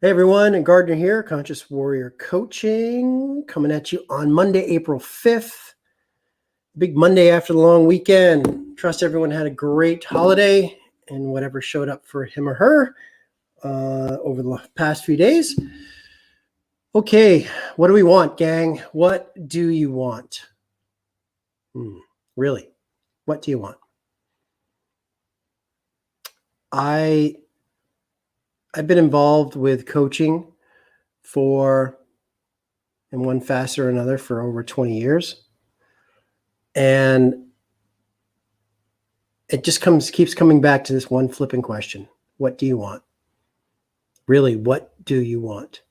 Hey everyone, Gardner here, Conscious Warrior Coaching, coming at you on Monday, April 5th. Big Monday after the long weekend. Trust everyone had a great holiday and whatever showed up for him or her over the past few days. Okay, what do we want, gang? What do you want? Really, what do you want? I've been involved with coaching in one facet or another for over 20 years. And it just keeps coming back to this one flipping question. What do you want? Really, what do you want?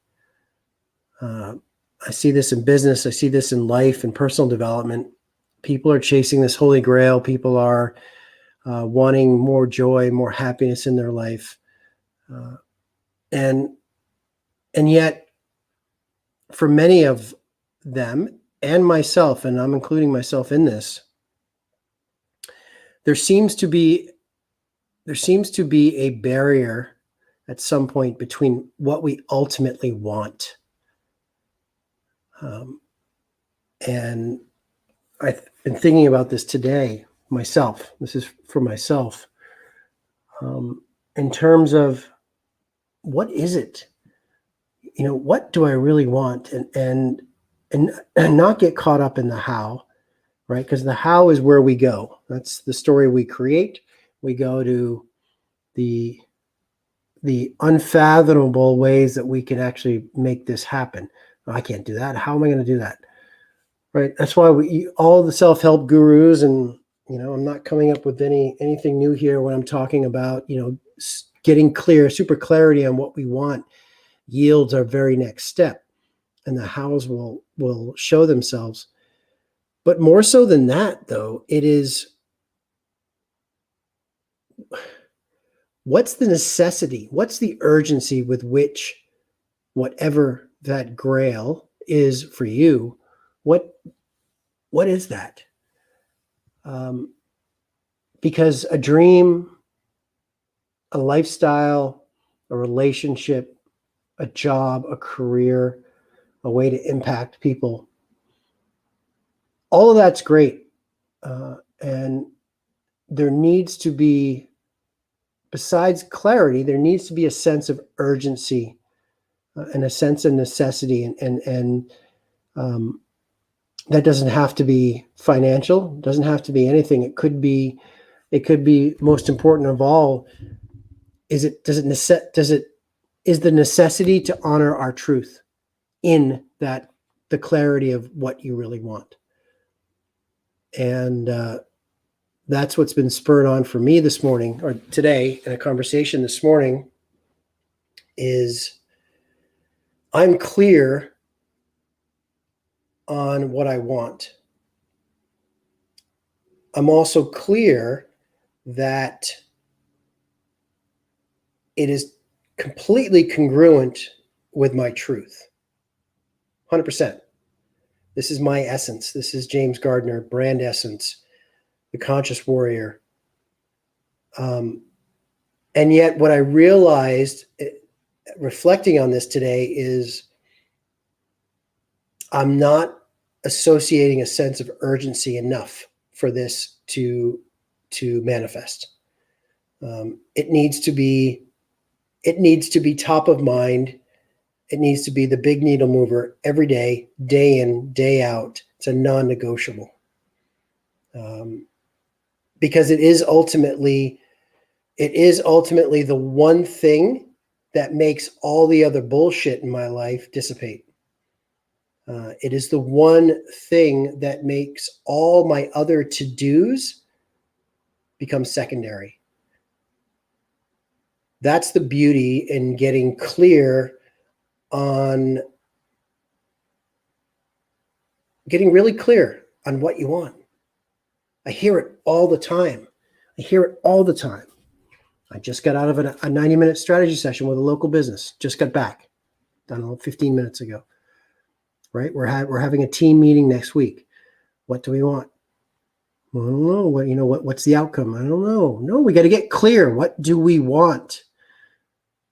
I see this in business. I see this in life and personal development. People are chasing this holy grail. People are wanting more joy, more happiness in their life. And yet, for many of them and myself, and I'm including myself in this, there seems to be a barrier at some point between what we ultimately want. And I've been thinking about this today myself. This is for myself. In terms of what is it? What do I really want? And not get caught up in the how, right? Because the how is where we go. That's the story we create. We go to the unfathomable ways that we can actually make this happen. I can't do that. How am I going to do that? Right. That's why all the self-help gurus, and I'm not coming up with anything new here when I'm talking about getting super clarity on what we want yields our very next step, and the hows will show themselves. But more so than that, though, it is what's the necessity? What's the urgency with which whatever that grail is for you? What is that? Because a dream, a lifestyle, a relationship, a job, a career, a way to impact people, all of that's great. And there needs to be, besides clarity, there needs to be a sense of urgency and a sense of necessity. And that doesn't have to be financial, doesn't have to be anything. It could be most important of all, is the necessity to honor our truth in that, the clarity of what you really want. And that's what's been spurred on for me this morning, or today, in a conversation this morning, is I'm clear on what I want. I'm also clear that it is completely congruent with my truth. 100%. This is my essence. This is James Gardner, brand essence, the Conscious Warrior. And yet what I realized reflecting on this today is I'm not associating a sense of urgency enough for this to manifest. It needs to be top of mind. It needs to be the big needle mover every day, day in, day out. It's a non-negotiable. Because it is ultimately the one thing that makes all the other bullshit in my life dissipate. It is the one thing that makes all my other to-dos become secondary. That's the beauty in getting clear on, getting really clear on what you want. I hear it all the time. I just got out of a 90-minute strategy session with a local business. Just got back, done 15 minutes ago. Right? We're having a team meeting next week. What do we want? Well, I don't know. What's the outcome? I don't know. No, we got to get clear. What do we want?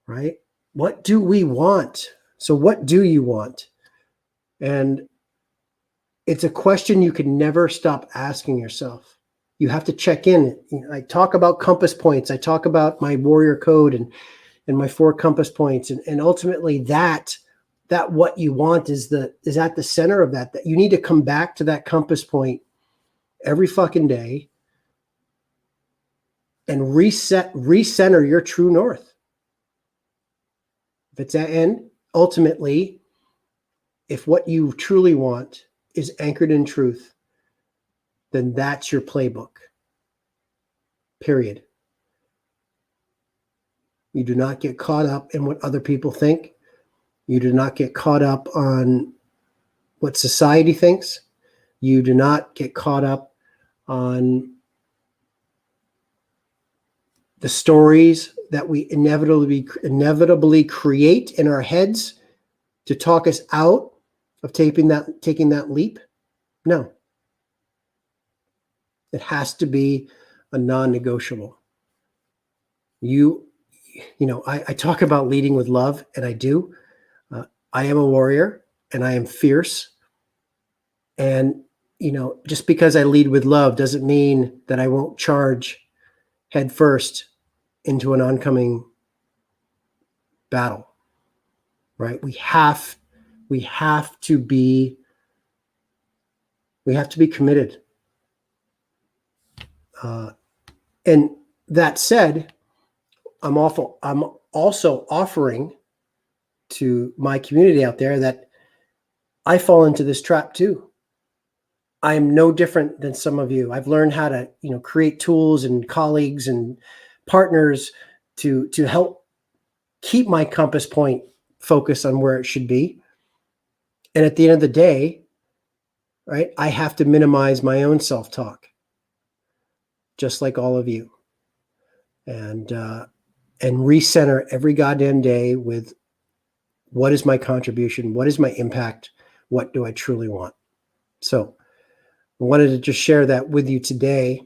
Right? What do we want? So what do you want? And it's a question you can never stop asking yourself. You have to check in. I talk about compass points. I talk about my warrior code and my 4 compass points. And ultimately that what you want is at the center of that you need to come back to that compass point every fucking day and recenter your true north. If it's that end, ultimately, if what you truly want is anchored in truth, then that's your playbook. Period. You do not get caught up in what other people think. You do not get caught up on what society thinks. You do not get caught up on the stories that we inevitably create in our heads to talk us out of taking that leap. No. It has to be a non-negotiable. I talk about leading with love, and I do. I am a warrior, and I am fierce. And, just because I lead with love doesn't mean that I won't charge head first into an oncoming battle, right? We have to be committed. And that said, I'm also offering to my community out there that I fall into this trap too. I am no different than some of you. I've learned how to, create tools and colleagues and partners to help keep my compass point focused on where it should be. And at the end of the day, right, I have to minimize my own self-talk, just like all of you. And recenter every goddamn day with what is my contribution? What is my impact? What do I truly want? So I wanted to just share that with you today.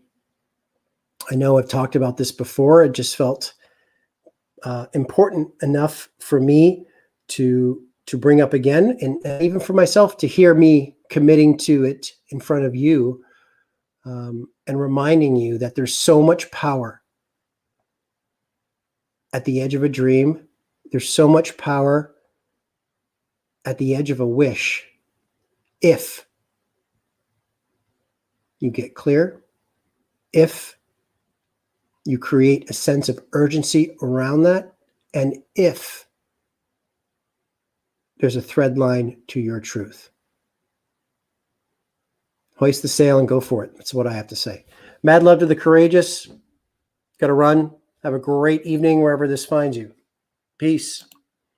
I know I've talked about this before. It just felt important enough for me to bring up again, and even for myself to hear me committing to it in front of you, and reminding you that there's so much power at the edge of a dream. There's so much power at the edge of a wish if you get clear, if you create a sense of urgency around that, and if there's a thread line to your truth. Hoist the sail and go for it. That's what I have to say. Mad love to the courageous. Got to run. Have a great evening wherever this finds you. Peace.